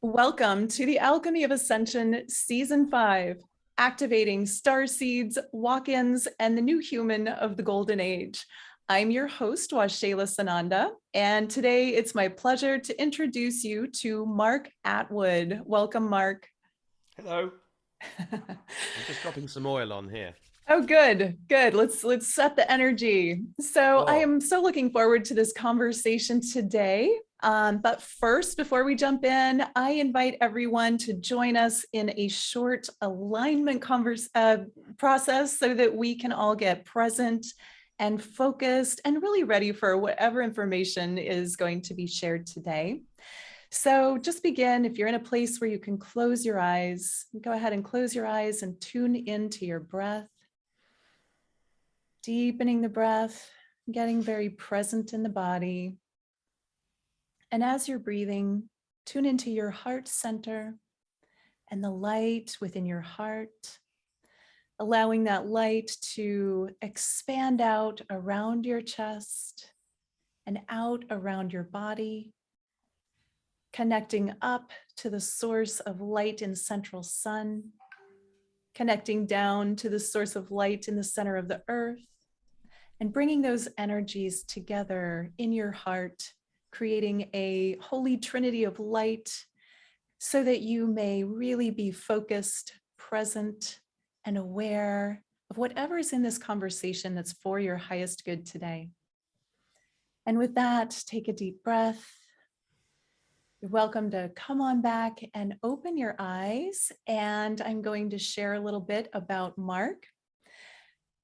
Welcome to the Alchemy of Ascension Season 5, activating starseeds, walk-ins, and the new human of the Golden Age. I'm your host, Waxela Sananda, and today it's my pleasure to introduce you to Mark Attwood. Welcome, Mark. Hello. I'm just dropping some oil on here. Oh, good, good. Let's set the energy. So I Oh, am so looking forward to this conversation today. But first, before we jump in, I invite everyone to join us in a short alignment process so that we can all get present and focused and really ready for whatever information is going to be shared today. So just begin. If you're in a place where you can close your eyes, go ahead and close your eyes and tune into your breath. Deepening the breath, getting very present in the body. And as you're breathing, tune into your heart center and the light within your heart, allowing that light to expand out around your chest and out around your body, connecting up to the source of light in central sun, connecting down to the source of light in the center of the earth, and bringing those energies together in your heart, creating a holy trinity of light so that you may really be focused, present, and aware of whatever is in this conversation that's for your highest good today. And with that, take a deep breath. You're welcome to come on back and open your eyes. And I'm going to share a little bit about Mark.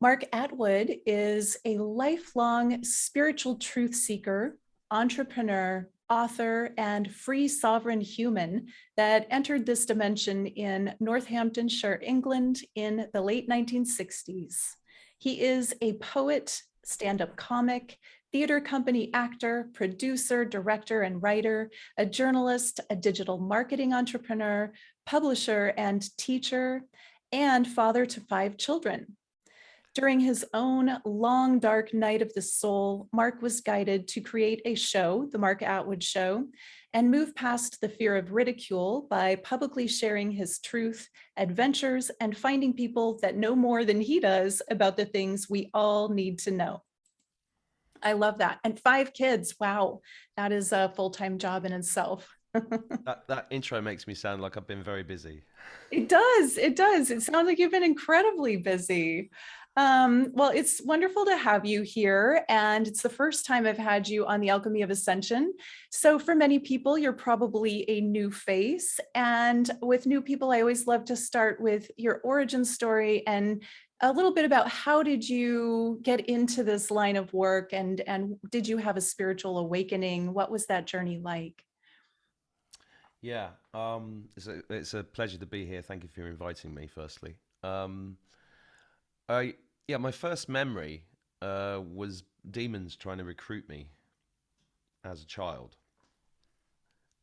Mark Attwood is a lifelong spiritual truth seeker, entrepreneur, author, and free sovereign human that entered this dimension in Northamptonshire, England in the late 1960s. He is a poet, stand-up comic, theater company actor, producer, director, and writer, a journalist, a digital marketing entrepreneur, publisher, and teacher, and father to 5 children. During his own long, dark night of the soul, Mark was guided to create a show, The Mark Attwood Show, and move past the fear of ridicule by publicly sharing his truth, adventures, and finding people that know more than he does about the things we all need to know. I love that. And 5 kids. Wow, that is a full-time job in itself. that intro makes me sound like I've been very busy. It does. It does. It sounds like you've been incredibly busy. Well, it's wonderful to have you here. And it's the first time I've had you on the Alchemy of Ascension. So for many people, you're probably a new face. And with new people, I always love to start with your origin story and a little bit about how did you get into this line of work, and did you have a spiritual awakening? What was that journey like? Yeah, it's a pleasure to be here. Thank you for inviting me, firstly. I yeah, my first memory was demons trying to recruit me as a child,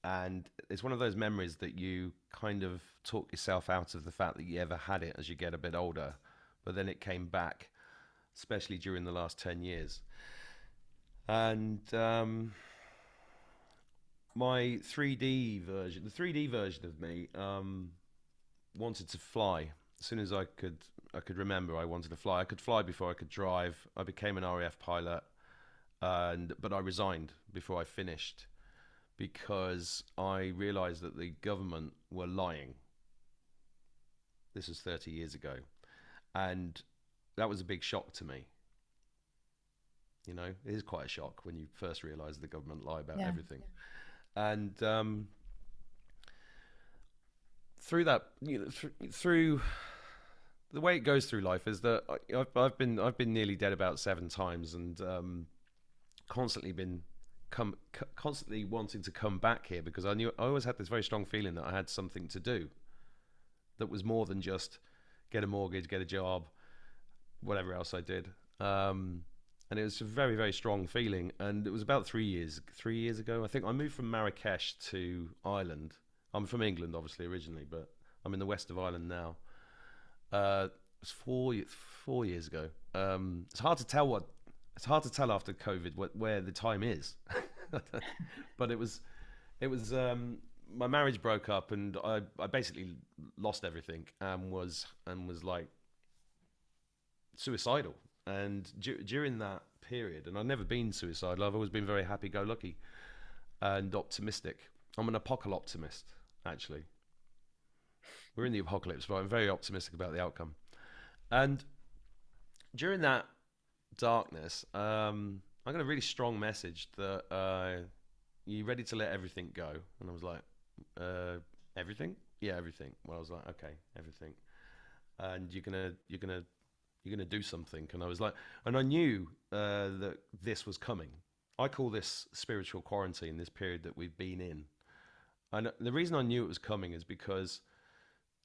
and it's one of those memories that you kind of talk yourself out of the fact that you ever had it as you get a bit older, but then it came back, especially during the last 10 years, and my 3D version of me, wanted to fly. As soon as I could remember, I wanted to fly. I could fly before I could drive. I became an RAF pilot, but I resigned before I finished because I realised that the government were lying. This was 30 years ago, and that was a big shock to me. You know, it is quite a shock when you first realise the government lie about Yeah. everything. And through that, through the way it goes through life is that I've been nearly dead about 7 times, and constantly been constantly wanting to come back here because I always had this very strong feeling that I had something to do that was more than just get a mortgage, get a job, whatever else I did. And it was a very, very strong feeling. And it was about 3 years ago. I think I moved from Marrakesh to Ireland. I'm from England, obviously, originally, but I'm in the west of Ireland now. It was 4 years ago. It's hard to tell after COVID where the time is. But it was my marriage broke up, and I basically lost everything, and was like suicidal. And during that period, and I've never been suicidal, I've always been very happy-go-lucky and optimistic. I'm an apocalyptimist, actually. We're in the apocalypse, but I'm very optimistic about the outcome. And during that darkness, I got a really strong message that you ready to let everything go? And I was like, everything? Yeah, everything. Well, I was like, okay, everything. And you're gonna do something. And I was like, and I knew that this was coming. I call this spiritual quarantine, this period that we've been in. And the reason I knew it was coming is because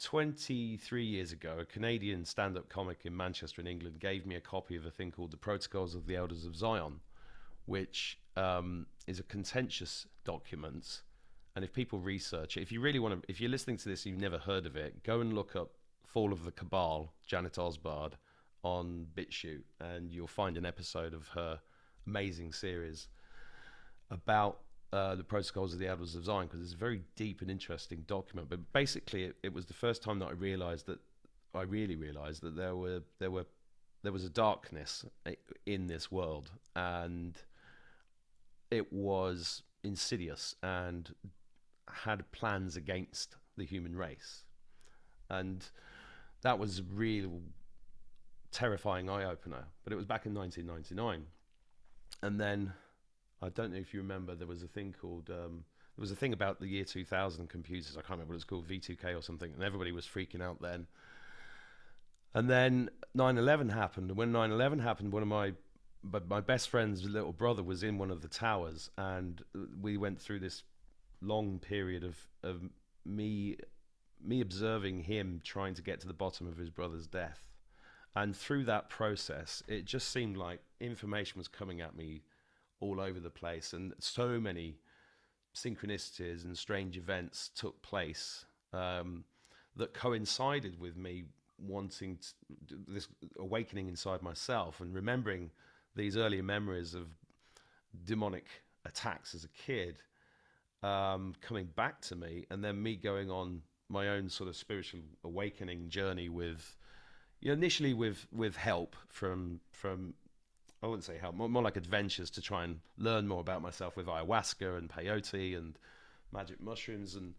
23 years ago, a Canadian stand-up comic in Manchester in England gave me a copy of a thing called The Protocols of the Elders of Zion, which is a contentious document. And if people research it, if you really want to, if you're listening to this and you've never heard of it, go and look up Fall of the Cabal, Janet Osbard, on BitChute, and you'll find an episode of her amazing series about the Protocols of the Elders of Zion, because it's a very deep and interesting document. But basically, it was the first time that I really realized that there was a darkness in this world, and it was insidious and had plans against the human race. And that was a real terrifying eye-opener. But it was back in 1999. And then, I don't know if you remember, there was a thing called, there was a thing about the year 2000 computers, I can't remember what it was called, V2K or something, and everybody was freaking out then. And then 9/11 happened, and when 9/11 happened, one of my best friend's little brother was in one of the towers, and we went through this long period of me observing him trying to get to the bottom of his brother's death. And through that process, it just seemed like information was coming at me all over the place, and so many synchronicities and strange events took place that coincided with me wanting this awakening inside myself, and remembering these earlier memories of demonic attacks as a kid coming back to me, and then me going on my own sort of spiritual awakening journey with, initially with help from I wouldn't say help, more like adventures to try and learn more about myself with ayahuasca and peyote and magic mushrooms, and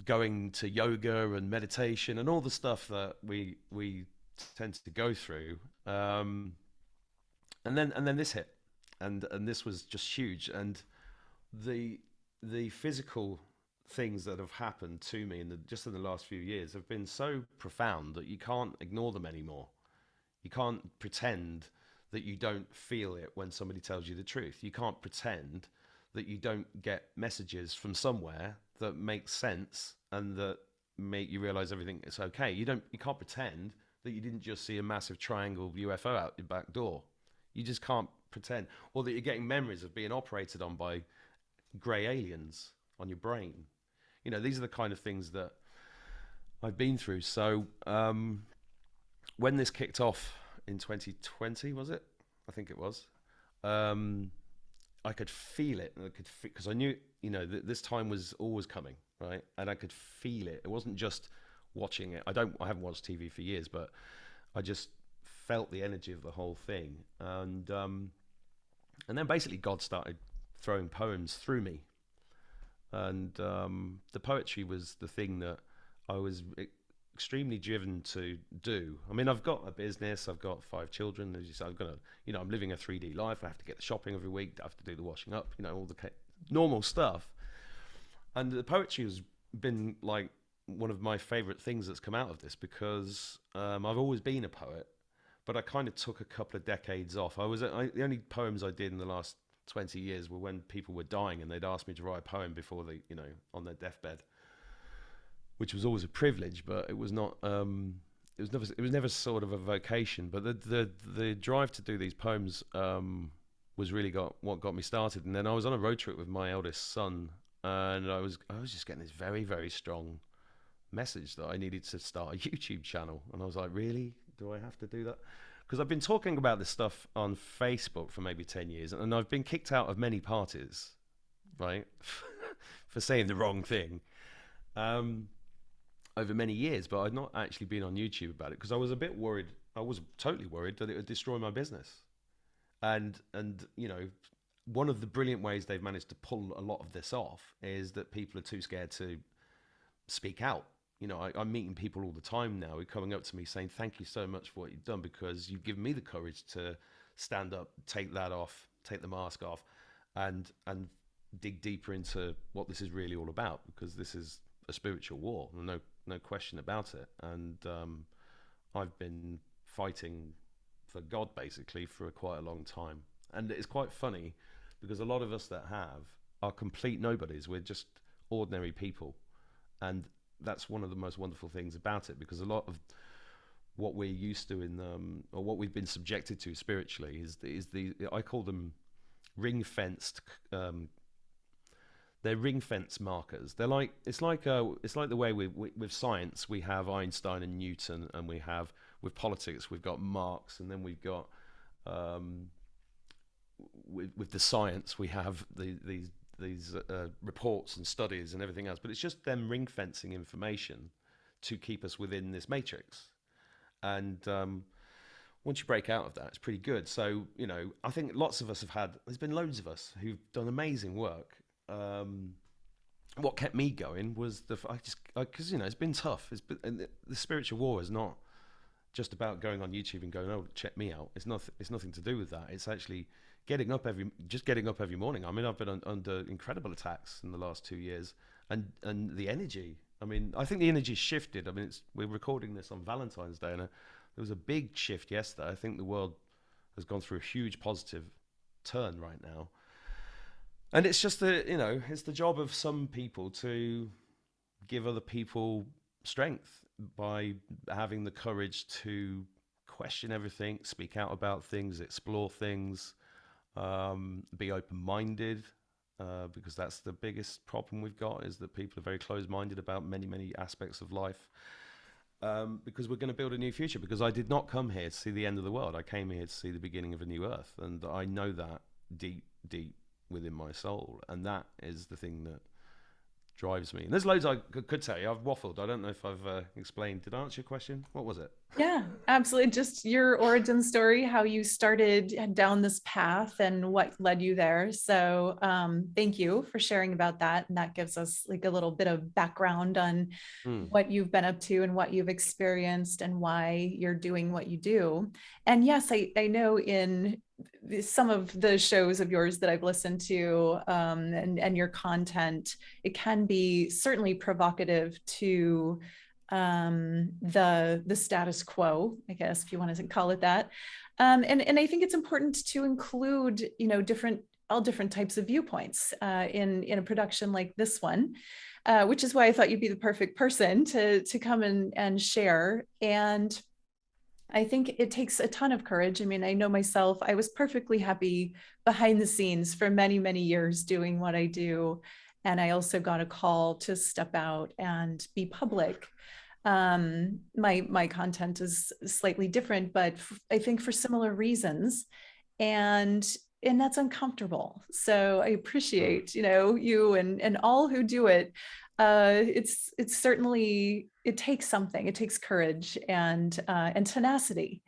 going to yoga and meditation and all the stuff that we tend to go through. And then this hit, and this was just huge. And the physical things that have happened to me just in the last few years have been so profound that you can't ignore them anymore. You can't pretend that you don't feel it when somebody tells you the truth. You can't pretend that you don't get messages from somewhere that make sense and that make you realize everything is okay. You can't pretend that you didn't just see a massive triangle UFO out your back door. You just can't pretend. Or that you're getting memories of being operated on by grey aliens on your brain. These are the kind of things that I've been through. So when this kicked off in 2020, was it? I think it was. I could feel it, and because I knew, this time was always coming, right? And I could feel it. It wasn't just watching it. I haven't watched TV for years, but I just felt the energy of the whole thing. And then basically God started throwing poems through me, and the poetry was the thing that I was extremely driven to do. I mean, I've got a business, I've got 5 children, as you said, I'm living a 3D life. I have to get the shopping every week, I have to do the washing up, all the normal stuff. And the poetry has been like one of my favorite things that's come out of this, because I've always been a poet, but I kind of took a couple of decades off. The only poems I did in the last 20 years were when people were dying and they'd ask me to write a poem before they, on their deathbed, which was always a privilege, but it was not. It was never sort of a vocation. But the drive to do these poems was really what got me started. And then I was on a road trip with my eldest son, and I was just getting this very, very strong message that I needed to start a YouTube channel. And I was like, really? Do I have to do that? Because I've been talking about this stuff on Facebook for maybe 10 years, and I've been kicked out of many parties, right? for saying the wrong thing over many years, but I'd not actually been on YouTube about it because I was a bit worried. I was totally worried that it would destroy my business. And you know, one of the brilliant ways they've managed to pull a lot of this off is that people are too scared to speak out. You know, I'm meeting people all the time now who are coming up to me saying, thank you so much for what you've done, because you've given me the courage to stand up, take that off, take the mask off, and dig deeper into what this is really all about, because this is a spiritual war, no question about it. And I've been fighting for God basically for quite a long time. And it's quite funny because a lot of us that are complete nobodies. We're just ordinary people. And that's one of the most wonderful things about it, because a lot of what we're used to or what we've been subjected to spiritually is the I call them ring-fenced. They're ring-fence markers. They're like it's like the way with science we have Einstein and Newton, and we have with politics we've got Marx, and then we've got with the science we have these reports and studies and everything else. But it's just them ring-fencing information to keep us within this matrix. And once you break out of that, it's pretty good. So, you know, I think lots of us there's been loads of us who've done amazing work. What kept me going was because, you know, it's been tough. And the spiritual war is not just about going on YouTube and going, oh, check me out. It's nothing to do with that. It's actually getting up every morning. I mean, I've been under incredible attacks in the last 2 years, and the energy. I mean, I think the energy shifted. I mean, we're recording this on Valentine's Day, and there was a big shift yesterday. I think the world has gone through a huge positive turn right now. And it's just it's the job of some people to give other people strength by having the courage to question everything, speak out about things, explore things, be open-minded, because that's the biggest problem we've got, is that people are very closed-minded about many, many aspects of life. Because we're going to build a new future. Because I did not come here to see the end of the world. I came here to see the beginning of a new earth, and I know that deep, deep within my soul, and that is the thing that drives me. And there's loads I could tell you. I've waffled. I don't know if I've explained. Did I answer your question? What was it? Yeah, absolutely. Just your origin story, how you started down this path and what led you there. So thank you for sharing about that. And that gives us like a little bit of background on what you've been up to and what you've experienced and why you're doing what you do. And yes, I know in some of the shows of yours that I've listened to and your content, it can be certainly provocative to the status quo, I guess, if you want to call it that. And I think it's important to include, you know, all different types of viewpoints in a production like this one, which is why I thought you'd be the perfect person to come and share. And I think it takes a ton of courage. I mean, I know myself, I was perfectly happy behind the scenes for many, many years doing what I do. And I also got a call to step out and be public. My content is slightly different, but I think for similar reasons. And that's uncomfortable. So I appreciate, you know, you and all who do it. It's certainly, it takes something. It takes courage and tenacity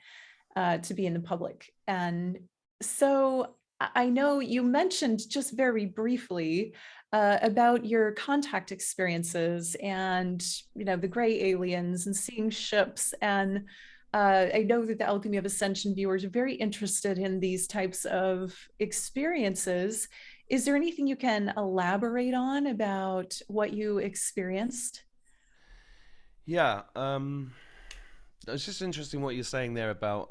to be in the public. And so I know you mentioned just very briefly about your contact experiences and, you know, the gray aliens and seeing ships. And I know that the Alchemy of Ascension viewers are very interested in these types of experiences. Is there anything you can elaborate on about what you experienced? Yeah, it's just interesting what you're saying there about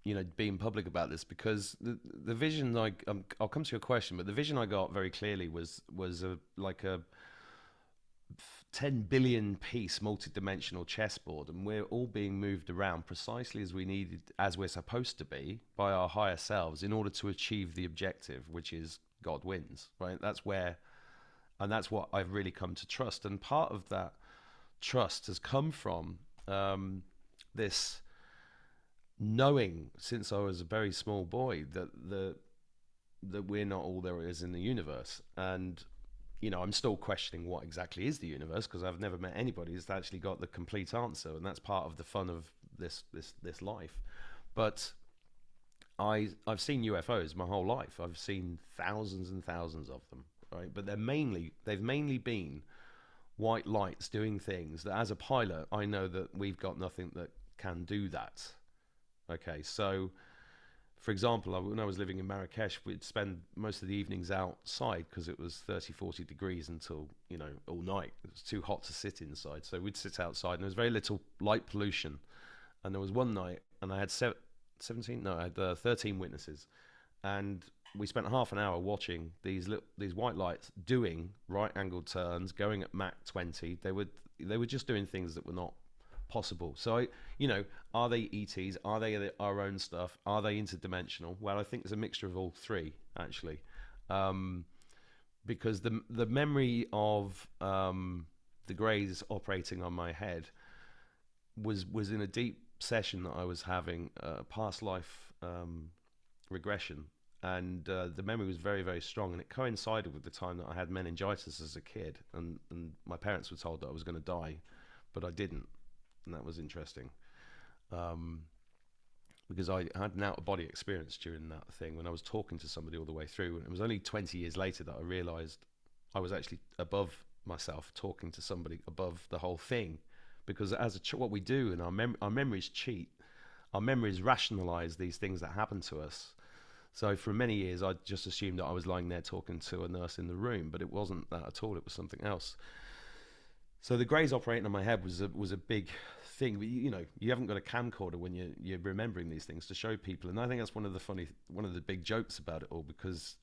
you know, being public about this, because the vision I'll come to your question, but the vision I got very clearly was like a 10 billion piece multidimensional chessboard, and we're all being moved around precisely as we're supposed to be by our higher selves in order to achieve the objective, which is God wins, right? That's what I've really come to trust. And part of that trust has come from this knowing since I was a very small boy that we're not all there is in the universe. And I'm still questioning what exactly is the universe, because I've never met anybody who's actually got the complete answer, and that's part of the fun of this life. But I've seen UFOs my whole life. I've seen thousands and thousands of them, right? But they've mainly been white lights doing things that, as a pilot, I know that we've got nothing that can do that. Okay, so for example, when I was living in Marrakesh, we'd spend most of the evenings outside because it was 30, 40 degrees until, all night. It was too hot to sit inside. So we'd sit outside, and there was very little light pollution. And there was one night, and I had 13 witnesses. And we spent half an hour watching these white lights doing right-angled turns, going at Mach 20. They were just doing things that were not possible. So, are they ETs? Are they our own stuff? Are they interdimensional? Well, I think there's a mixture of all three, actually, because the memory of the greys operating on my head was in a deep session that I was having, past life regression, and the memory was very, very strong, and it coincided with the time that I had meningitis as a kid, and my parents were told that I was going to die, but I didn't. And that was interesting, because I had an out-of-body experience during that thing when I was talking to somebody all the way through, and it was only 20 years later that I realized I was actually above myself, talking to somebody above the whole thing, because what we do, and our memories cheat, our memories rationalize these things that happen to us. So for many years I just assumed that I was lying there talking to a nurse in the room, but it wasn't that at all. It was something else. So the greys operating on my head was a big thing. But you haven't got a camcorder when you're remembering these things to show people, and I think that's one of the big jokes about it all, because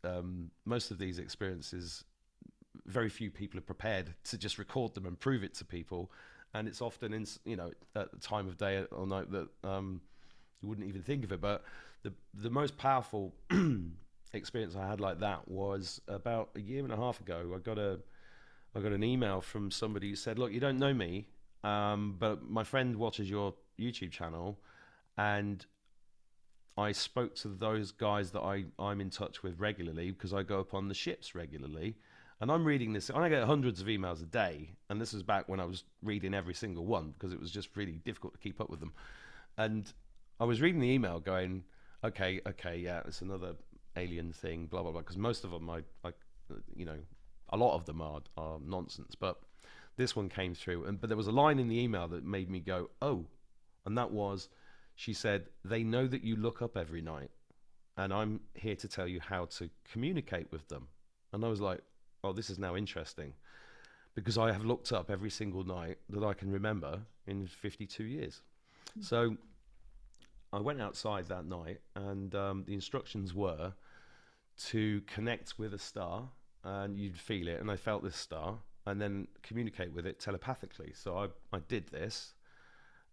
most of these experiences, very few people are prepared to just record them and prove it to people, and it's often at the time of day or night that you wouldn't even think of it. But the most powerful experience I had like that was about a year and a half ago. I got an email from somebody who said, "Look, you don't know me, but my friend watches your YouTube channel, and I spoke to those guys that I'm in touch with regularly because I go up on the ships regularly, and I'm reading this, and I get hundreds of emails a day, and this was back when I was reading every single one because it was just really difficult to keep up with them. And I was reading the email going, okay, yeah, it's another alien thing, blah, blah, blah, because most of them, a lot of them are nonsense, but this one came through. But there was a line in the email that made me go, oh, and that was, she said, they know that you look up every night, and I'm here to tell you how to communicate with them. And I was like, oh, this is now interesting, because I have looked up every single night that I can remember in 52 years. So I went outside that night, and the instructions were to connect with a star, and you'd feel it, and I felt this star, and then communicate with it telepathically. So I did this,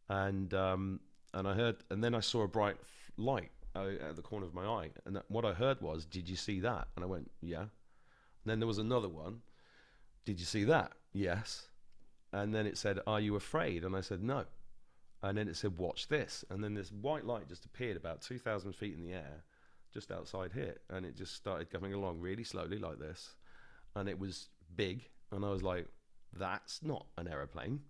and I heard, and then I saw a bright light at the corner of my eye, and what I heard was, "Did you see that?" And I went, "Yeah." And then there was another one. "Did you see that?" "Yes." And then it said, "Are you afraid?" And I said, "No." And then it said, "Watch this." And then this white light just appeared about 2,000 feet in the air, just outside here, and it just started coming along really slowly like this, and it was big, and I was like, "That's not an aeroplane."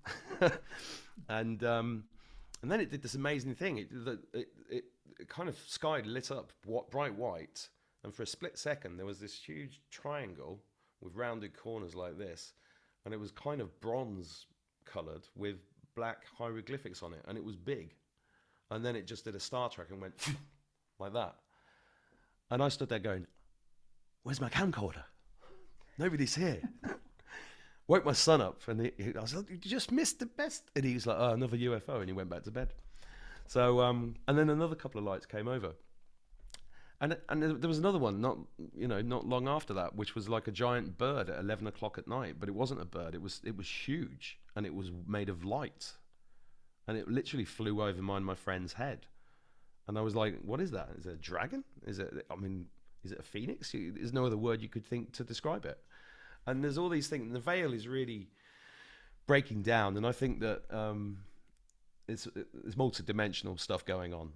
And then it did this amazing thing. It kind of sky lit up bright white, and for a split second there was this huge triangle with rounded corners like this, and it was kind of bronze colored with black hieroglyphics on it, and it was big. And then it just did a Star Trek and went like that. And I stood there going, "Where's my camcorder? Nobody's here." Woke my son up, and I was like, "You just missed the best." And he was like, "Oh, another UFO," and he went back to bed. So, and then another couple of lights came over. And there was another one, not long after that, which was like a giant bird at 11 o'clock at night, but it wasn't a bird. It was huge, and it was made of light, and it literally flew over my friend's head. And I was like, "What is that? Is it a dragon? Is it a phoenix?" There's no other word you could think to describe it. And there's all these things. And the veil is really breaking down, and I think that it's multidimensional stuff going on.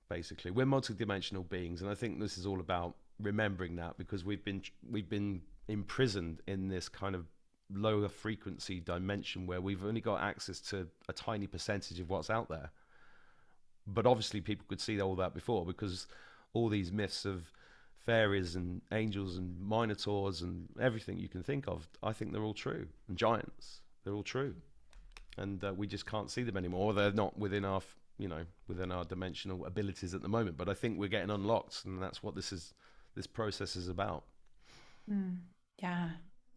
Basically, we're multidimensional beings, and I think this is all about remembering that, because we've been imprisoned in this kind of lower frequency dimension where we've only got access to a tiny percentage of what's out there. But obviously people could see all that before, because all these myths of fairies and angels and minotaurs and everything you can think of, I think they're all true. And giants, they're all true. And we just can't see them anymore. They're not within our, within our dimensional abilities at the moment. But I think we're getting unlocked, and that's what this process is about. Yeah.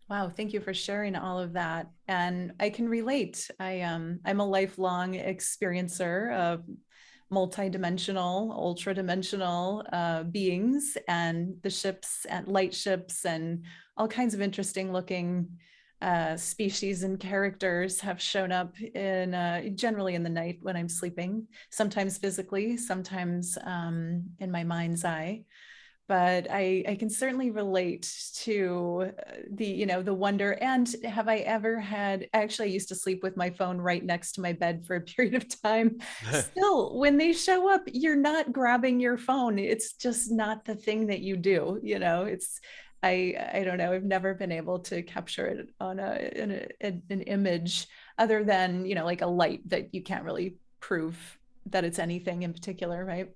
Wow. Thank you for sharing all of that. And I can relate. I'm a lifelong experiencer of multidimensional, ultra-dimensional beings, and the ships and light ships and all kinds of interesting looking species and characters have shown up in generally in the night when I'm sleeping, sometimes physically, sometimes in my mind's eye. But I can certainly relate to the wonder. And have I ever had, actually I used to sleep with my phone right next to my bed for a period of time. Still, when they show up, you're not grabbing your phone. It's just not the thing that you do. I don't know. I've never been able to capture it on an image other than, like a light that you can't really prove that it's anything in particular, right?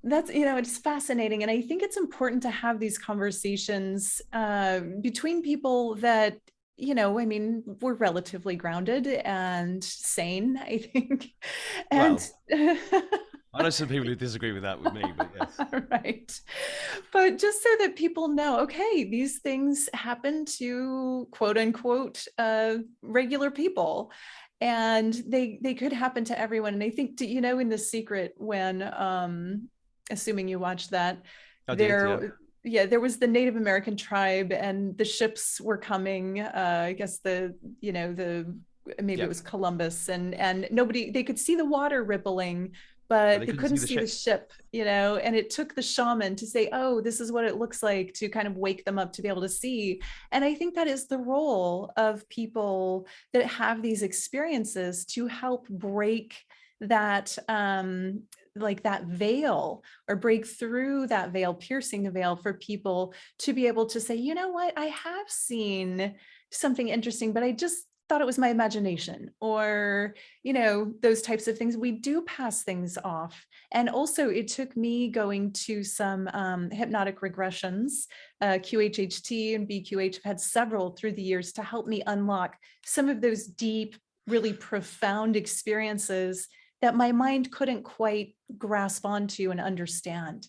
That's, it's fascinating. And I think it's important to have these conversations between people that, we're relatively grounded and sane, I think. And well, I know some people who disagree with that with me, but yes. Right. But just so that people know, okay, these things happen to quote unquote regular people. And they could happen to everyone. And I think, in The Secret, when assuming you watched that, there was the Native American tribe, and the ships were coming. I guess maybe it was Columbus, and nobody, they could see the water rippling, but they couldn't see the ship, and it took the shaman to say, oh, this is what it looks like, to kind of wake them up to be able to see. And I think that is the role of people that have these experiences, to help break that like that veil, or break through that veil, piercing the veil, for people to be able to say, you know what, I have seen something interesting, but I just thought it was my imagination, or, those types of things. We do pass things off. And also it took me going to some hypnotic regressions, QHHT and BQH. Have had several through the years to help me unlock some of those deep, really profound experiences that my mind couldn't quite grasp onto and understand.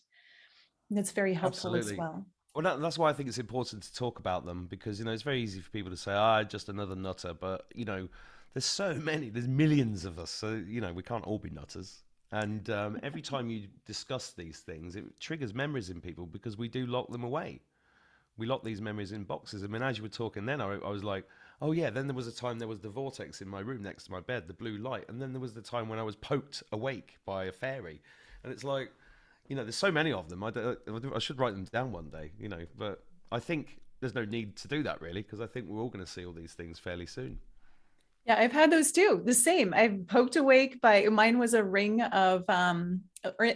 And that's very helpful. Absolutely. As well. Well, that's why I think it's important to talk about them, because, it's very easy for people to say, just another nutter. But, there's so many, there's millions of us. So, we can't all be nutters. And every time you discuss these things, it triggers memories in people, because we do lock them away. We lock these memories in boxes. I mean, as you were talking then, I was like, oh yeah, then there was a time there was the vortex in my room next to my bed, the blue light. And then there was the time when I was poked awake by a fairy. And it's like, there's so many of them. I should write them down one day, but I think there's no need to do that, really, because I think we're all going to see all these things fairly soon. Yeah, I've had those too. The same. I've poked awake by, mine was a ring of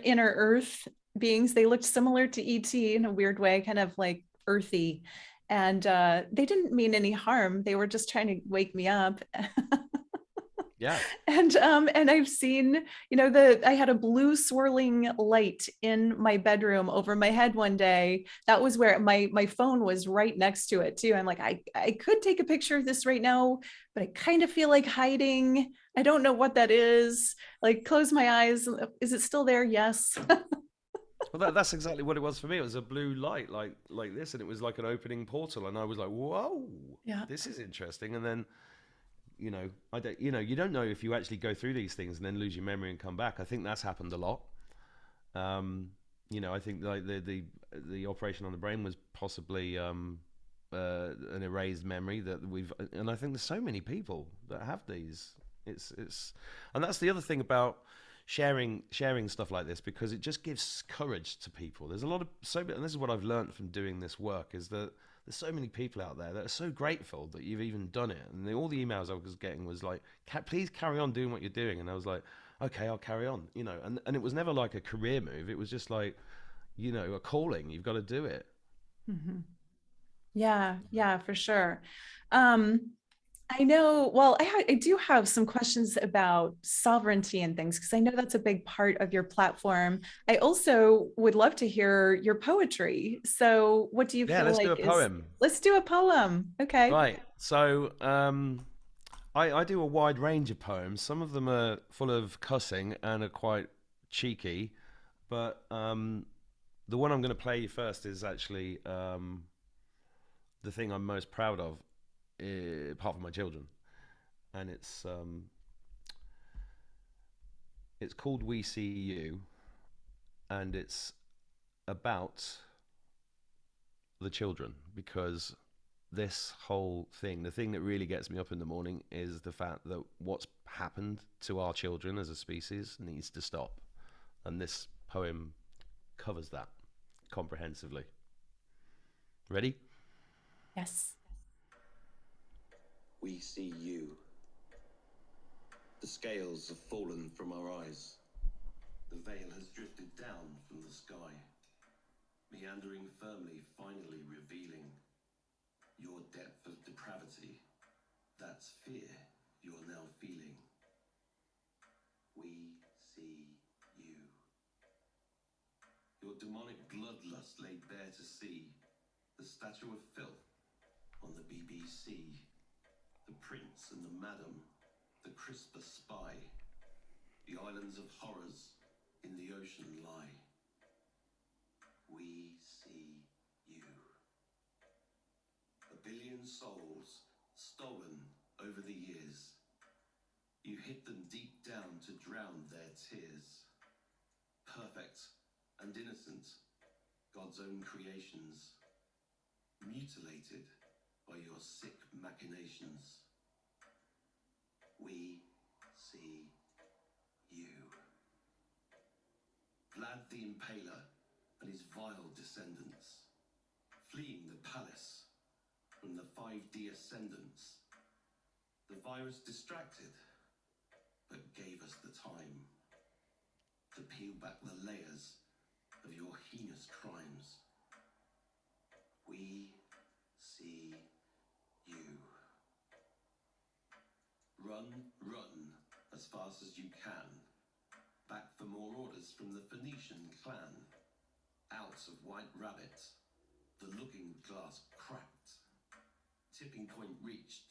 inner earth beings. They looked similar to ET in a weird way, kind of like earthy. And they didn't mean any harm. They were just trying to wake me up. Yeah. And I've seen, I had a blue swirling light in my bedroom over my head one day. That was where my phone was right next to it too. I'm like, I could take a picture of this right now, but I kind of feel like hiding. I don't know what that is. Like, close my eyes. Is it still there? Yes. Well, that's exactly what it was for me. It was a blue light like this, and it was like an opening portal, and I was like, whoa, yeah, this is interesting. And then, you don't know if you actually go through these things and then lose your memory and come back. I think that's happened a lot. I think like the operation on the brain was possibly an erased memory that and I think there's so many people that have these. And that's the other thing about sharing stuff like this, because it just gives courage to people. There's a lot of and this is what I've learned from doing this work, is that there's so many people out there that are so grateful that you've even done it. And all the emails I was getting was like, please carry on doing what you're doing. And I was like, okay, I'll carry on, and it was never like a career move. It was just like, a calling. You've got to do it. Mm-hmm. Yeah, for sure. Um, I know, well, I do have some questions about sovereignty and things, because I know that's a big part of your platform. I also would love to hear your poetry. So, what do you Yeah, feel let's do like a is, poem. let's do a poem. Okay. Right. So, I do a wide range of poems. Some of them are full of cussing and are quite cheeky, but the one I'm going to play you first is actually the thing I'm most proud of, apart from my children, and it's called "We See You," and it's about the children, because this whole thing, the thing that really gets me up in the morning, is the fact that what's happened to our children as a species needs to stop. And this poem covers that comprehensively. Ready? Yes. We see you. The scales have fallen from our eyes. The veil has drifted down from the sky, meandering firmly, finally revealing your depth of depravity. That's fear you're now feeling. We see you. Your demonic bloodlust laid bare to see. The statue of filth on the BBC. The prince and the madam. The crisper spy. The islands of horrors in the ocean lie. We see you. A billion souls stolen over the years. You hid them deep down to drown their tears. Perfect and innocent, God's own creations, mutilated by your sick machinations. We see you. Vlad the Impaler and his vile descendants, fleeing the palace from the 5D ascendants. The virus distracted, but gave us the time to peel back the layers of your heinous crimes. We see you. Run, run as fast as you can. Back for more orders from the Phoenician clan. Out of White Rabbit, the looking glass cracked. Tipping point reached,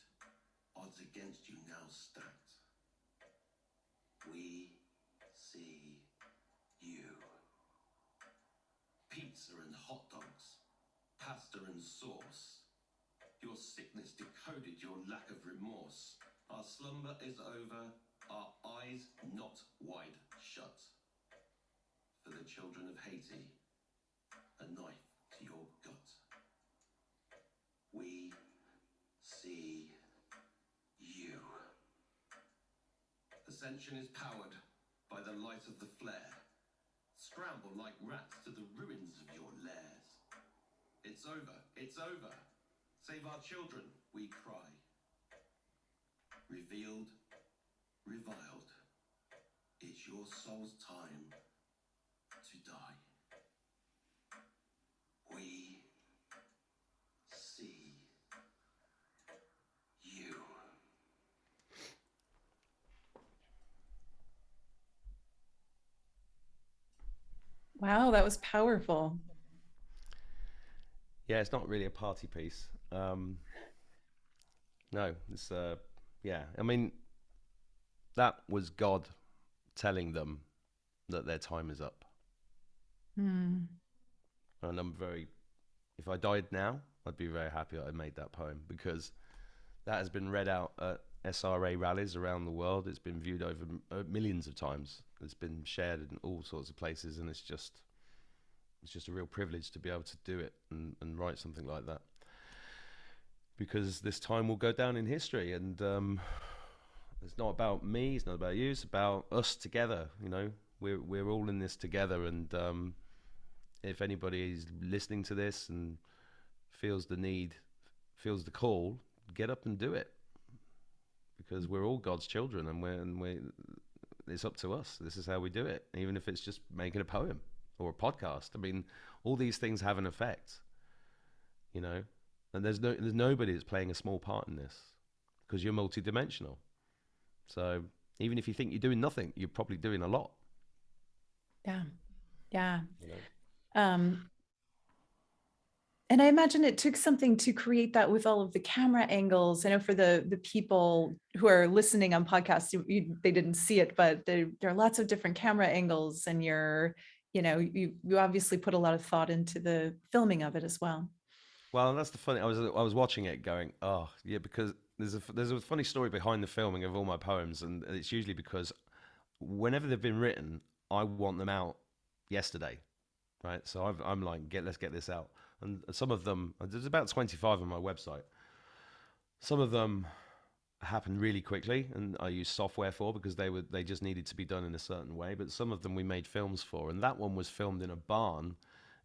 odds against you now stacked. We see you. Pizza and hot dogs, pasta and sauce. Your sickness decoded your lack of remorse. Our slumber is over, our eyes not wide shut. For the children of Haiti, a knife to your gut. We see you. Ascension is powered by the light of the flare. Scramble like rats to the ruins of your lairs. It's over, it's over. Save our children, we cry. Revealed, reviled. It's your soul's time to die. We see you. Wow, that was powerful. Yeah, it's not really a party piece. No, it's yeah. I mean, that was God telling them that their time is up. Hmm. And I'm very, if I died now, I'd be very happy that I made that poem, because that has been read out at SRA rallies around the world. It's been viewed over millions of times. It's been shared in all sorts of places, and it's just a real privilege to be able to do it and write something like that, because this time will go down in history. And it's not about me, it's not about you, it's about us together. You know, we're all in this together. And if anybody is listening to this and feels the need, feels the call, get up and do it, because we're all God's children, and it's up to us. This is how we do it, even if it's just making a poem or a podcast. I mean, all these things have an effect, you know. and there's nobody that's playing a small part in this, because you're multidimensional. So even if you think you're doing nothing, you're probably doing a lot. Yeah. Yeah. You know? And I imagine it took something to create that with all of the camera angles. I know for the people who are listening on podcasts, they didn't see it, but there are lots of different camera angles, and you obviously put a lot of thought into the filming of it as well. Well, that's the funny. I was watching it, going, oh yeah, because there's a funny story behind the filming of all my poems, and it's usually because whenever they've been written, I want them out yesterday, right? So I'm like, let's get this out. And some of them, there's about 25 on my website. Some of them happened really quickly, and I used software for, because they just needed to be done in a certain way. But some of them we made films for, and that one was filmed in a barn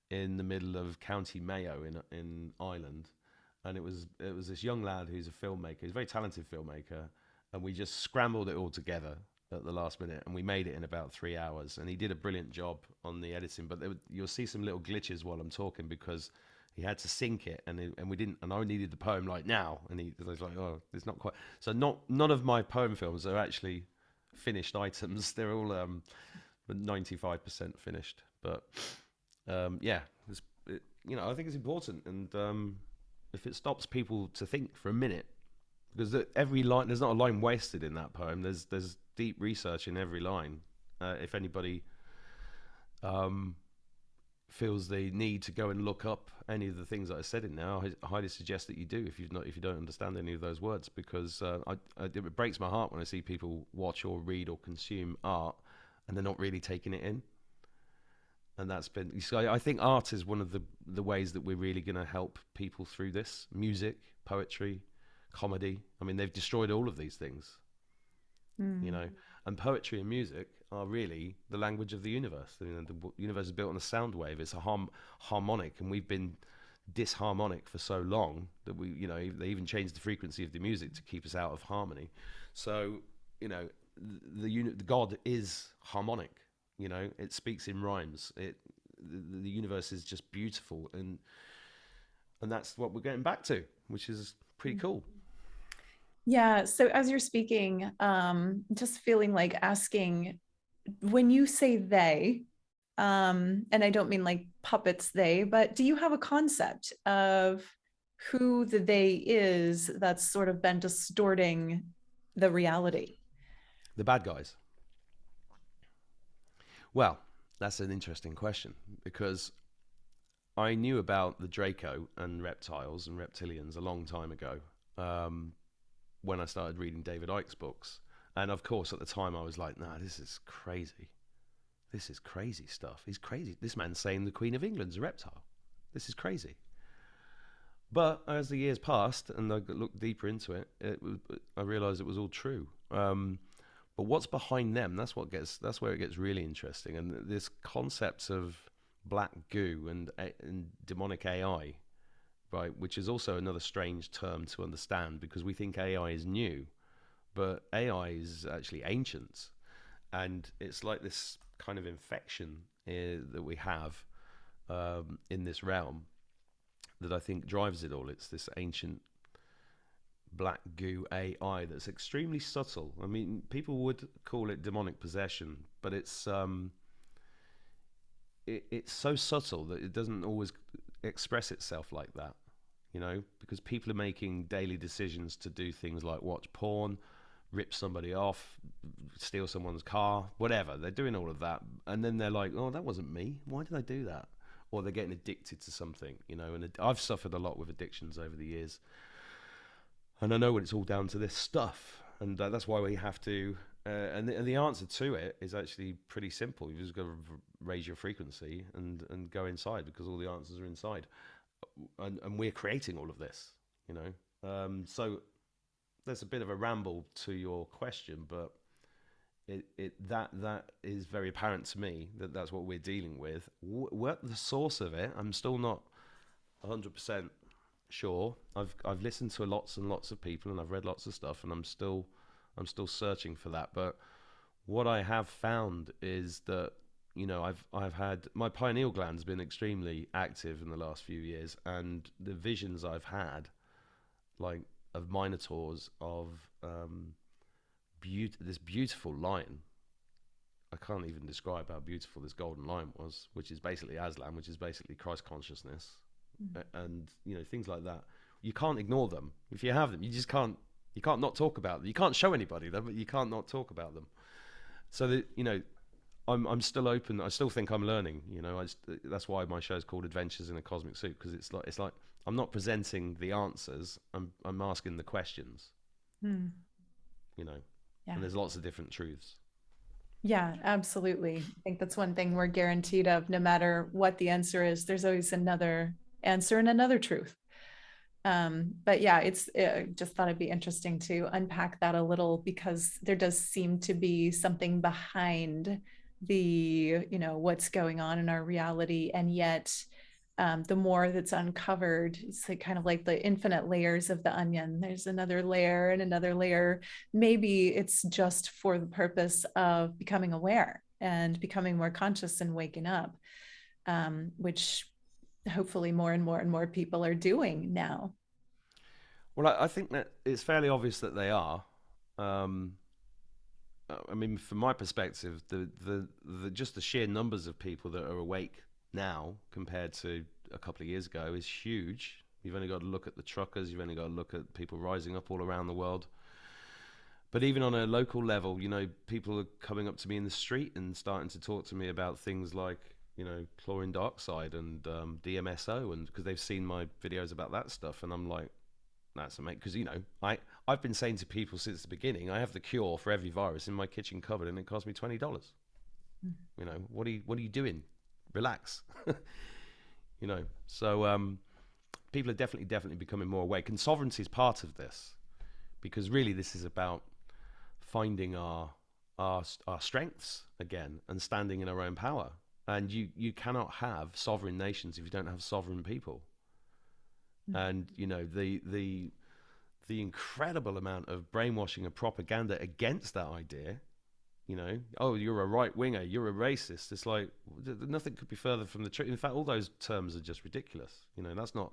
in the middle of County Mayo in Ireland. And it was this young lad who's a filmmaker. He's a very talented filmmaker, and we just scrambled it all together at the last minute, and we made it in about 3 hours. And he did a brilliant job on the editing, but you'll see some little glitches while I'm talking, because he had to sync it, and we didn't. And I needed the poem like now, and he was like, "Oh, it's not quite." So none of my poem films are actually finished items. They're all 95% finished. But yeah, I think it's important, and if it stops people to think for a minute, because every line, there's not a line wasted in that poem. There's deep research in every line. If anybody feels the need to go and look up any of the things that I said in now, I highly suggest that you do, if you don't understand any of those words, because it breaks my heart when I see people watch or read or consume art and they're not really taking it in. And that's been, so I think art is one of the ways that we're really going to help people through this. Music, poetry, comedy. I mean, they've destroyed all of these things, and poetry and music are really the language of the universe. The universe is built on a sound wave. It's a harmonic, and we've been disharmonic for so long that they even changed the frequency of the music to keep us out of harmony. So, the God is harmonic. It speaks in rhymes. The universe is just beautiful, and that's what we're getting back to, which is pretty cool. Yeah. So as you're speaking, just feeling like asking, when you say they, and I don't mean like puppets they, but do you have a concept of who the they is that's sort of been distorting the reality? The bad guys. Well, that's an interesting question, because I knew about the Draco and reptiles and reptilians a long time ago, when I started reading David Icke's books. And of course, at the time, I was like, nah, this is crazy. This is crazy stuff. He's crazy. This man's saying the Queen of England's a reptile. This is crazy. But as the years passed and I looked deeper into it, I realized it was all true. But what's behind them? That's where it gets really interesting. And this concept of black goo and demonic AI, right, which is also another strange term to understand, because we think AI is new, but AI is actually ancient, and it's like this kind of infection that we have in this realm that I think drives it all. It's this ancient black goo AI that's extremely subtle. I mean, people would call it demonic possession, but it's so subtle that it doesn't always express itself like that, because people are making daily decisions to do things like watch porn, rip somebody off, steal someone's car, whatever. They're doing all of that, and then they're like, oh, that wasn't me, why did I do that? Or they're getting addicted to something, and I've suffered a lot with addictions over the years, and I know when it's all down to this stuff, and that's why we have to and the answer to it is actually pretty simple. You just got to raise your frequency and go inside, because all the answers are inside, and we're creating all of this, so there's a bit of a ramble to your question, but that is very apparent to me that that's what we're dealing with. What the source of it, I'm still not 100% sure. I've listened to lots and lots of people, and I've read lots of stuff, and I'm still searching for that. But what I have found is that I've had my pineal gland's been extremely active in the last few years, and the visions I've had, like of minotaurs, of this beautiful lion. I can't even describe how beautiful this golden lion was, which is basically Aslan, which is basically Christ consciousness, and things like that. You can't ignore them. If you have them, you just can't. You can't not talk about them. You can't show anybody them, but you can't not talk about them. So that I'm still open. I still think I'm learning. That's why my show is called Adventures in a Cosmic Suit, because it's like I'm not presenting the answers. I'm asking the questions. Yeah. And there's lots of different truths. Yeah, absolutely. I think that's one thing we're guaranteed of. No matter what the answer is, there's always another answer and another truth. But yeah, just thought it'd be interesting to unpack that a little, because there does seem to be something behind the, what's going on in our reality. And yet, the more that's uncovered, it's like kind of like the infinite layers of the onion. There's another layer and another layer. Maybe it's just for the purpose of becoming aware and becoming more conscious and waking up, which hopefully more and more and more people are doing now. Well, I think that it's fairly obvious that they are. I mean, from my perspective, the just the sheer numbers of people that are awake now compared to a couple of years ago is huge. You've only got to look at the truckers. You've only got to look at people rising up all around the world. But even on a local level, people are coming up to me in the street and starting to talk to me about things like chlorine dioxide and DMSO, and because they've seen my videos about that stuff, and I'm like, that's amazing, because I've been saying to people since the beginning, I have the cure for every virus in my kitchen cupboard, and it cost me $20. What are you doing? Relax. So people are definitely becoming more awake, and sovereignty is part of this, because really this is about finding our strengths again and standing in our own power. And you cannot have sovereign nations if you don't have sovereign people. And the incredible amount of brainwashing and propaganda against that idea, oh, you're a right winger, you're a racist. It's like nothing could be further from the truth. In fact, all those terms are just ridiculous. That's not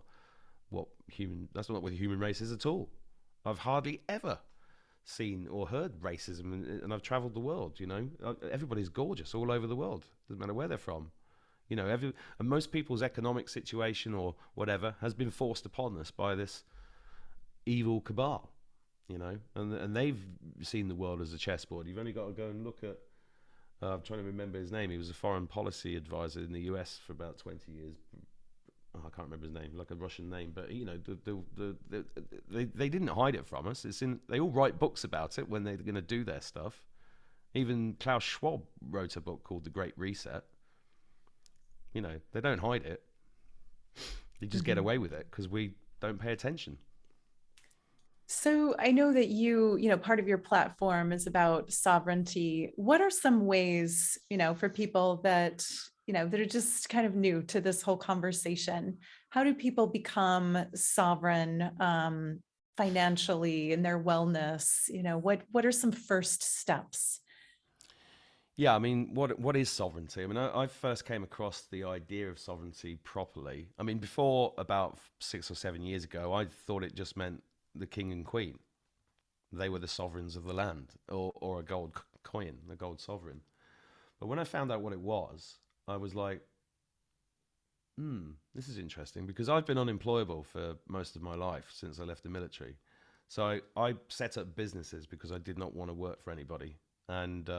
what the human race is at all. I've hardly ever seen or heard racism, and I've traveled the world. Everybody's gorgeous all over the world. Doesn't matter where they're from. And most people's economic situation or whatever has been forced upon us by this evil cabal, and they've seen the world as a chessboard. You've only got to go and look at, I'm trying to remember his name. He was a foreign policy advisor in the US for about 20 years. I can't remember his name, like a Russian name, but they didn't hide it from us. They all write books about it when they're going to do their stuff. Even Klaus Schwab wrote a book called The Great Reset. They don't hide it. They just get away with it because we don't pay attention. So I know that part of your platform is about sovereignty. What are some ways, for people that, that are just kind of new to this whole conversation? How do people become sovereign financially in their wellness? What are some first steps? Yeah, I mean, what is sovereignty? I mean, I first came across the idea of sovereignty properly. I mean, before about 6 or 7 years ago, I thought it just meant the king and queen. They were the sovereigns of the land, or a gold coin, a gold sovereign. But when I found out what it was, I was like, this is interesting, because I've been unemployable for most of my life since I left the military. So I set up businesses because I did not want to work for anybody. And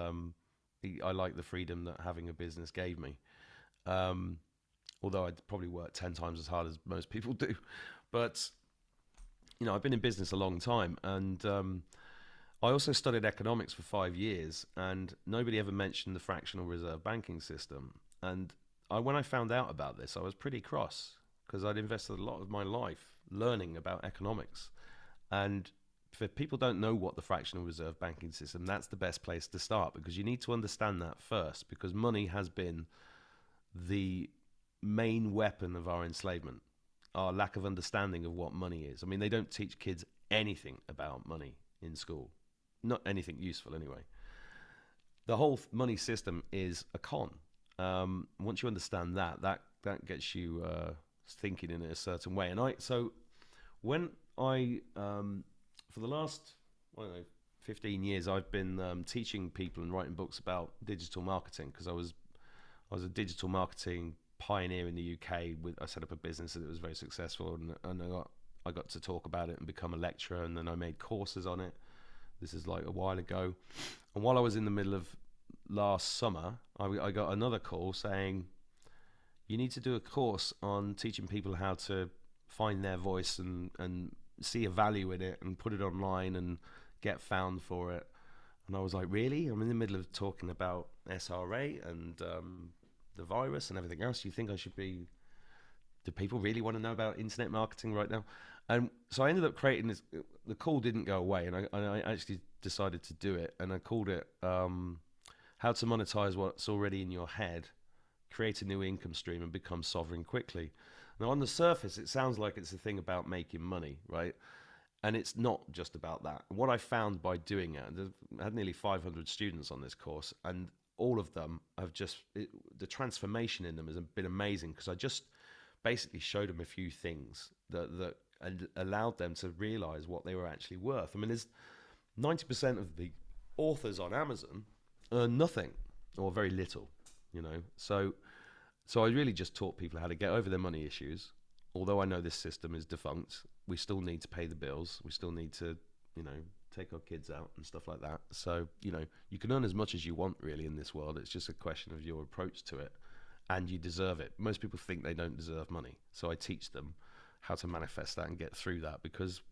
I like the freedom that having a business gave me. Although I'd probably work 10 times as hard as most people do. But, I've been in business a long time. And I also studied economics for 5 years. And nobody ever mentioned the fractional reserve banking system. And when I found out about this, I was pretty cross, because I'd invested a lot of my life learning about economics. And if people don't know what the fractional reserve banking system, that's the best place to start, because you need to understand that first, because money has been the main weapon of our enslavement, our lack of understanding of what money is. I mean, they don't teach kids anything about money in school, not anything useful anyway. The whole money system is a con, Once you understand that gets you thinking in a certain way. And when I for the last, I don't know, 15 years, I've been teaching people and writing books about digital marketing, because I was a digital marketing pioneer in the UK. I set up a business that was very successful, and I got to talk about it and become a lecturer, and then I made courses on it. This is like a while ago. And while I was in the middle of last summer, I got another call saying, you need to do a course on teaching people how to find their voice and see a value in it and put it online and get found for it. And I was like, really? I'm in the middle of talking about SRA and the virus and everything else. You think I should be... Do people really want to know about internet marketing right now? And so I ended up creating this. The call didn't go away, and I actually decided to do it. And I called it How to Monetize What's Already in Your Head, Create a New Income Stream, and Become Sovereign Quickly. Now, on the surface, it sounds like it's a thing about making money, right? And it's not just about that. What I found by doing it, I had nearly 500 students on this course, and all of them have the transformation in them has been amazing, because I just basically showed them a few things that allowed them to realize what they were actually worth. I mean, there's 90% of the authors on Amazon earn nothing or very little, you know. So I really just taught people how to get over their money issues. Although I know this system is defunct, we still need to pay the bills. We still need to, you know, take our kids out and stuff like that. So, you know, you can earn as much as you want really in this world. It's just a question of your approach to it, and you deserve it. Most people think they don't deserve money. So I teach them how to manifest that and get through that, because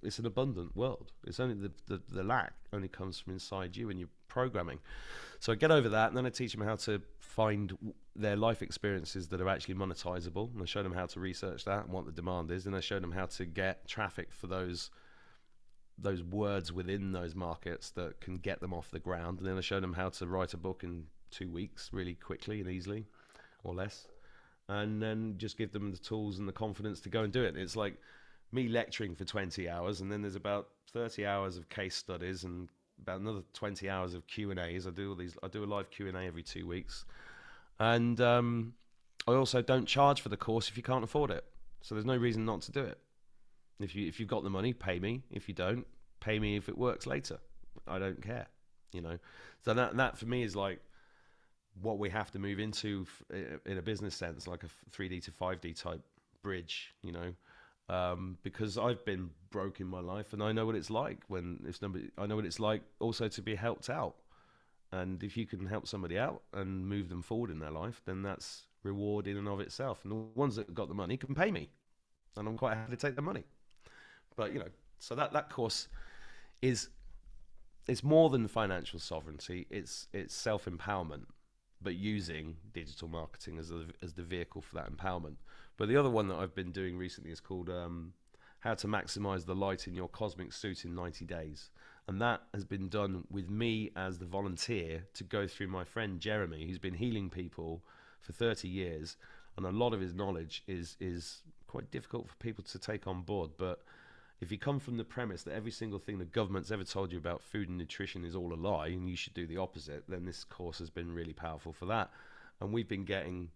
it's an abundant world. It's only the lack only comes from inside you and your programming. So I get over that, and then I teach them how to find their life experiences that are actually monetizable, and I show them how to research that and what the demand is, and I show them how to get traffic for those words within those markets that can get them off the ground, and then I show them how to write a book in 2 weeks really quickly and easily, or less, and then just give them the tools and the confidence to go and do it. It's like me lecturing for 20 hours, and then there's about 30 hours of case studies and about another 20 hours of Q&As. I do a live Q&A every 2 weeks. And I also don't charge for the course if you can't afford it. So there's no reason not to do it. If you've got the money, pay me. If you don't, pay me if it works later. I don't care, you know. So that for me is like what we have to move into in a business sense, like a 3D to 5D type bridge, you know. Because I've been broke in my life, and I know what it's like I know what it's like also to be helped out. And if you can help somebody out and move them forward in their life, then that's reward in and of itself. And the ones that got the money can pay me, and I'm quite happy to take the money. But, you know, so that course it's more than financial sovereignty. It's self-empowerment, but using digital marketing as the vehicle for that empowerment. But the other one that I've been doing recently is called How to Maximize the Light in Your Cosmic Suit in 90 Days. And that has been done with me as the volunteer to go through my friend Jeremy, who's been healing people for 30 years. And a lot of his knowledge is quite difficult for people to take on board. But if you come from the premise that every single thing the government's ever told you about food and nutrition is all a lie, and you should do the opposite, then this course has been really powerful for that. And we've been getting...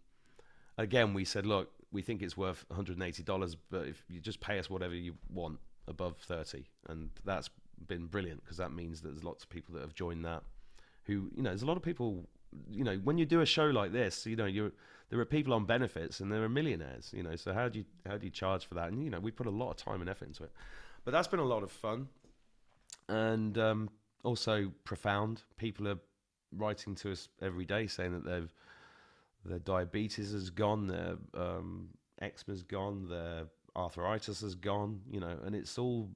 Again, we said, look, we think it's worth $180, but if you just pay us whatever you want above 30, and that's been brilliant, because that means that there's lots of people that have joined that who, you know, there's a lot of people, you know, when you do a show like this, you know, there are people on benefits and there are millionaires, you know, so how do you charge for that? And, you know, we put a lot of time and effort into it, but that's been a lot of fun, and also profound. People are writing to us every day saying that their diabetes has gone, their eczema's gone, their arthritis has gone, you know, and it's all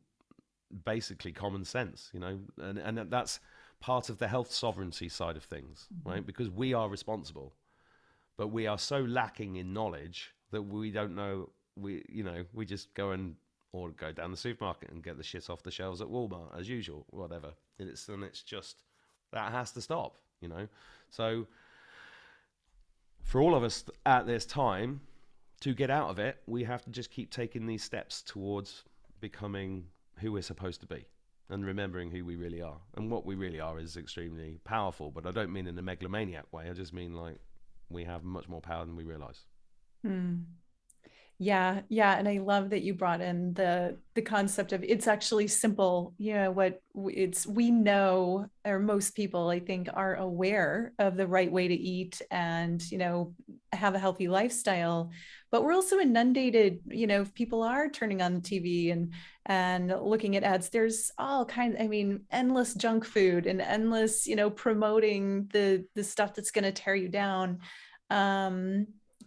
basically common sense, you know, and that's part of the health sovereignty side of things, right? Because we are responsible, but we are so lacking in knowledge that we don't know, we just go down the supermarket and get the shit off the shelves at Walmart as usual, whatever. And it's just, that has to stop, you know. So for all of us at this time, to get out of it, we have to just keep taking these steps towards becoming who we're supposed to be. and remembering who we really are. And what we really are is extremely powerful, but I don't mean in a megalomaniac way. I just mean like we have much more power than we realize. Hmm. Yeah, yeah, and I love that you brought in the concept of it's actually simple. We know, or most people I think are aware of the right way to eat and, have a healthy lifestyle. But we're also inundated, if people are turning on the TV and looking at ads, there's all kinds, endless junk food and endless, promoting the stuff that's going to tear you down.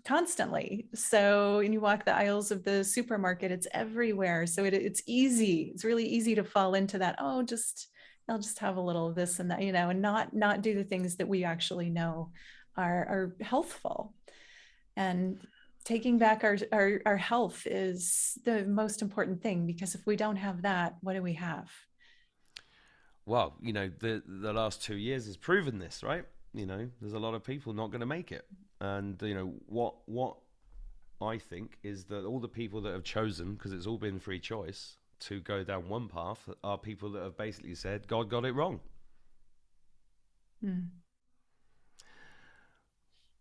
Constantly. So when you walk the aisles of the supermarket, it's everywhere. So it's easy. It's really easy to fall into that. Oh, I'll just have a little of this and that, and not do the things that we actually know are healthful. And taking back our health is the most important thing, because if we don't have that, what do we have? Well, the last 2 years has proven this, right? There's a lot of people not going to make it. And what I think is that all the people that have chosen, because it's all been free choice, to go down one path are people that have basically said God got it wrong.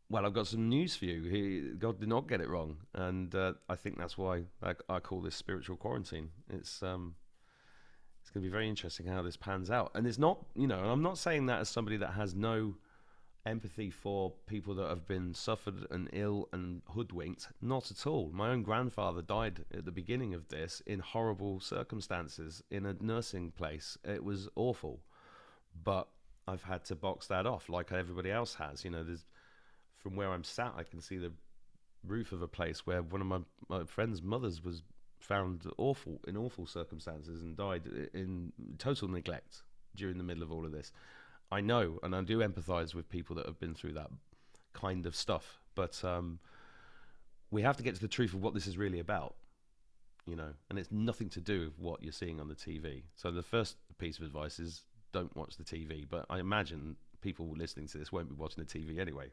Well, I've got some news for you. God did not get it wrong, and I think that's why I call this spiritual quarantine. It's going to be very interesting how this pans out. And it's not, and I'm not saying that as somebody that has no empathy for people that have been suffered and ill and hoodwinked. Not at all. My own grandfather died at the beginning of this in horrible circumstances in a nursing place. It was awful, but I've had to box that off like everybody else has. There's, from where I'm sat, I can see the roof of a place where one of my friend's mothers was found in awful circumstances and died in total neglect during the middle of all of this. I know, and I do empathize with people that have been through that kind of stuff. But we have to get to the truth of what this is really about, and it's nothing to do with what you're seeing on the TV. So the first piece of advice is don't watch the TV. But I imagine people listening to this won't be watching the TV anyway.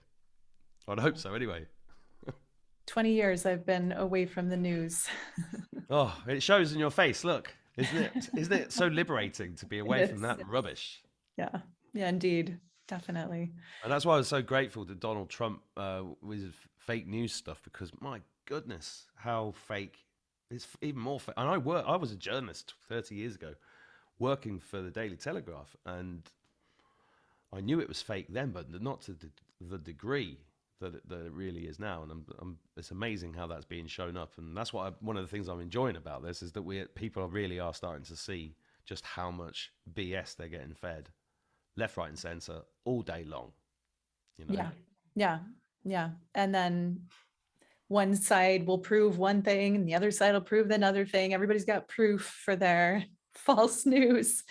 I'd hope so anyway. 20 years I've been away from the news. Oh, it shows in your face. Look, isn't it? Isn't it so liberating to be away from that rubbish? Yeah. Yeah, indeed. Definitely. And that's why I was so grateful to Donald Trump with his fake news stuff, because my goodness, how fake. It's even more fake. And I was a journalist 30 years ago working for the Daily Telegraph, and I knew it was fake then, but not to the degree that it really is now. And it's amazing how that's being shown up. And that's one of the things I'm enjoying about this is that people really are starting to see just how much BS they're getting fed left, right, and center all day long. Yeah. And then one side will prove one thing and the other side will prove another thing. Everybody's got proof for their false news.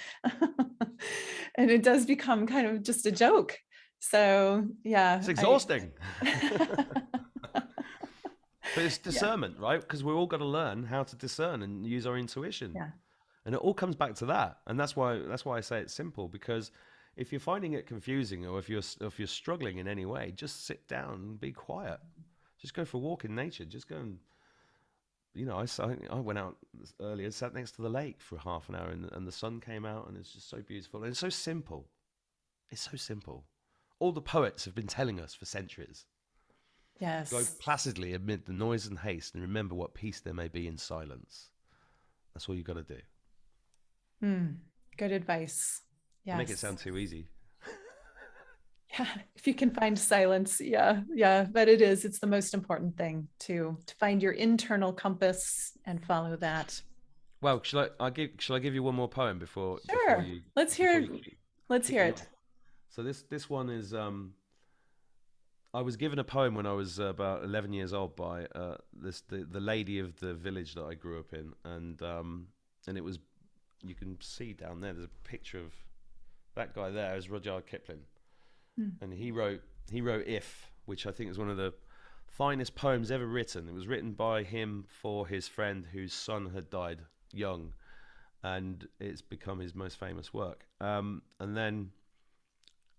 And it does become kind of just a joke. So yeah. It's exhausting. But it's discernment, right? Because we've all got to learn how to discern and use our intuition. Yeah. And it all comes back to that. And that's why I say it's simple, because if you're finding it confusing, or if you're struggling in any way, just sit down and be quiet. Just go for a walk in nature. Just go and, I went out earlier, sat next to the lake for half an hour, and the sun came out, and it's just so beautiful. And it's so simple. It's so simple. All the poets have been telling us for centuries. Yes. Go placidly amid the noise and haste, and remember what peace there may be in silence. That's all you got to do. Good advice. Yes. Make it sound too easy. Yeah, if you can find silence. Yeah, but it's the most important thing to find your internal compass and follow that. Well, shall I give you one more poem before? Sure. Before let's hear it. So this one is I was given a poem when I was about 11 years old by the lady of the village that I grew up in, and it was, you can see down there, there's a picture of that guy there is Rudyard Kipling. And he wrote If, which I think is one of the finest poems ever written. It was written by him for his friend whose son had died young, and it's become his most famous work. And then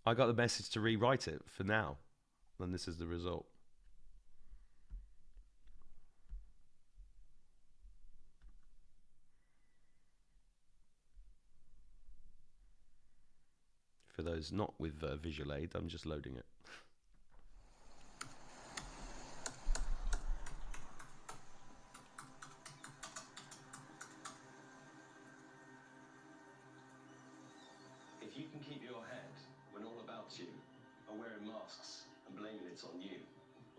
I got the message to rewrite it for now, and this is the result. For those not with visual aid, I'm just loading it. If you can keep your head when all about you are wearing masks and blaming it on you,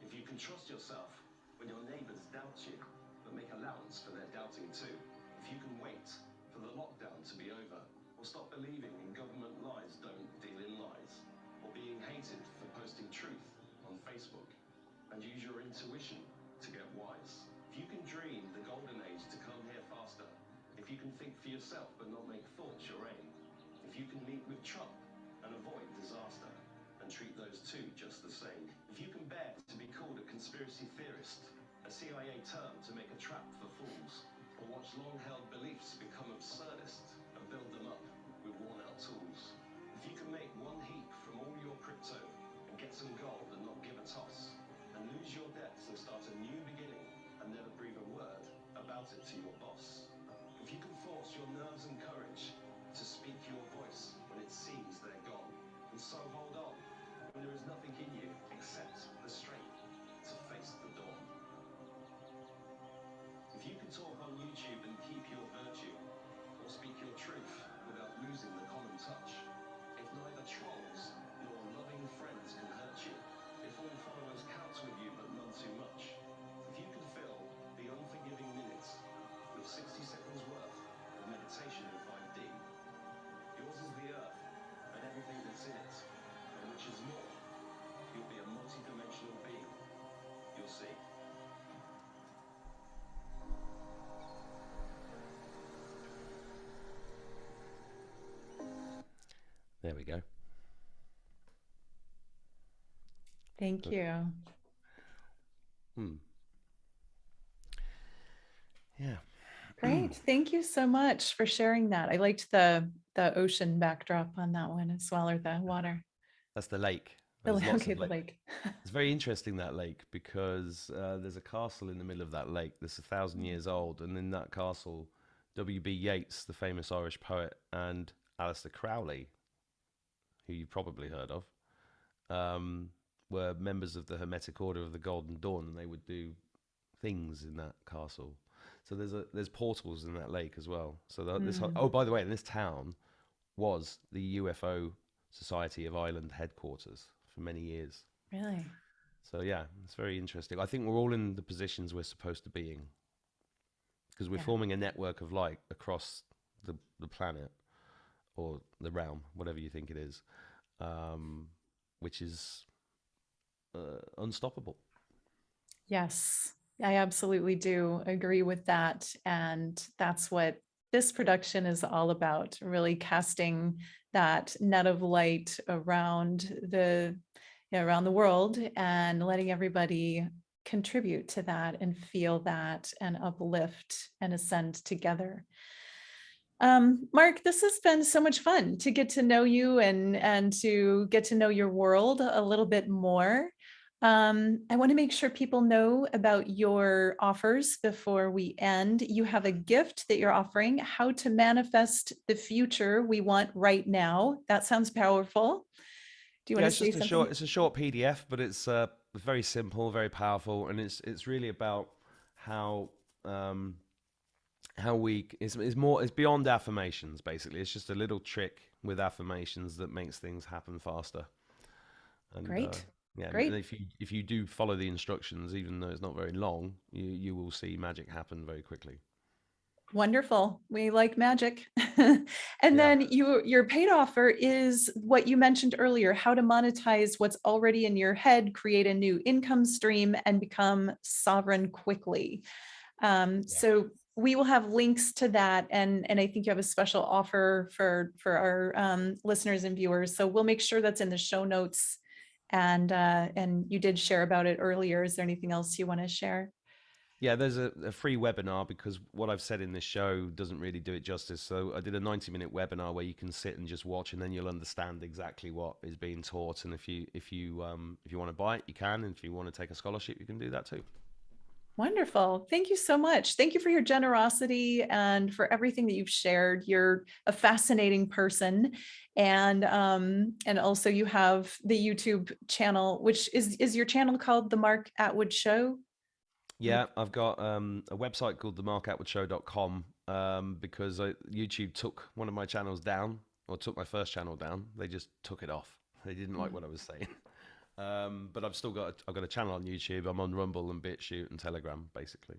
if you can trust yourself when your neighbours doubt you, but make allowance for their doubting too, if you can wait for the lockdown to be over, or stop believing in government lies don't deal in lies, or being hated for posting truth on Facebook, and use your intuition to get wise. If you can dream the golden age to come here faster, if you can think for yourself but not make thoughts your aim, if you can meet with Trump and avoid disaster, and treat those two just the same, if you can bear to be called a conspiracy theorist, a CIA term to make a trap for fools, or watch long-held beliefs become absurdist and build them up with worn-out tools, if you can make one heap from all your crypto and get some gold and not give a toss, and lose your debts and start a new beginning and never breathe a word about it to your boss, if you can force your nerves and courage to speak your voice when it seems they're gone, and so hold on when there is nothing in you except the strength to face the dawn. If you can talk on YouTube and keep your virtue, or speak your truth without losing the common touch, if neither trolls nor loving friends can hurt you, if all followers count with you but none too much, if you can fill the unforgiving minutes with 60 seconds worth of meditation in 5D, yours is the earth and everything that's in it, and which is more, you'll be a multidimensional being. You'll see. There we go. Thank you. Yeah. Great. Thank you so much for sharing that. I liked the ocean backdrop on that one as well, or the water. That's the lake. The, There's lots okay, of the lake. lake. It's very interesting, that lake, because there's a castle in the middle of that lake that's 1,000 years old, and in that castle, W.B. Yeats, the famous Irish poet, and Aleister Crowley, who you've probably heard of, were members of the Hermetic Order of the Golden Dawn, and they would do things in that castle. So there's portals in that lake as well. So this oh, by the way, this town was the UFO Society of Ireland headquarters for many years. Really? So yeah, it's very interesting. I think we're all in the positions we're supposed to be in, because we're forming a network of light across the planet, or the realm, whatever you think it is, which is unstoppable. Yes, I absolutely do agree with that. And that's what this production is all about, really casting that net of light around around the world and letting everybody contribute to that and feel that and uplift and ascend together. Mark, this has been so much fun to get to know you and to get to know your world a little bit more. I want to make sure people know about your offers before we end. You have a gift that you're offering, how to manifest the future we want right now. That sounds powerful. Do you want to say something? It's a short PDF, but it's very simple, very powerful, and it's really about how it's beyond affirmations. Basically, it's just a little trick with affirmations that makes things happen faster. And, Great. Yeah, Great. and if you do follow the instructions, even though it's not very long, you will see magic happen very quickly. Wonderful. We like magic. And then your paid offer is what you mentioned earlier, how to monetize what's already in your head, create a new income stream, and become sovereign quickly. So we will have links to that. And I think you have a special offer for our listeners and viewers. So we'll make sure that's in the show notes. And you did share about it earlier. Is there anything else you want to share? Yeah, there's a free webinar, because what I've said in this show doesn't really do it justice. So I did a 90-minute webinar where you can sit and just watch, and then you'll understand exactly what is being taught. And if you want to buy it, you can. And if you want to take a scholarship, you can do that too. Wonderful. Thank you so much. Thank you for your generosity and for everything that you've shared. You're a fascinating person. And also you have the YouTube channel, which is your channel called The Mark Attwood Show? Yeah, I've got a website called themarkatwoodshow.com because YouTube took one of my channels down, or took my first channel down. They just took it off. They didn't like what I was saying. But I've got a channel on YouTube. I'm on Rumble and BitChute and Telegram, basically.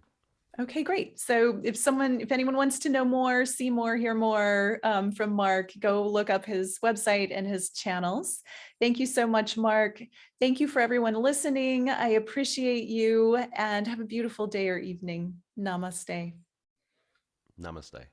Okay, great. So if anyone wants to know more, see more, hear more from Mark, go look up his website and his channels. Thank you so much, Mark. Thank you for everyone listening. I appreciate you, and have a beautiful day or evening. Namaste. Namaste.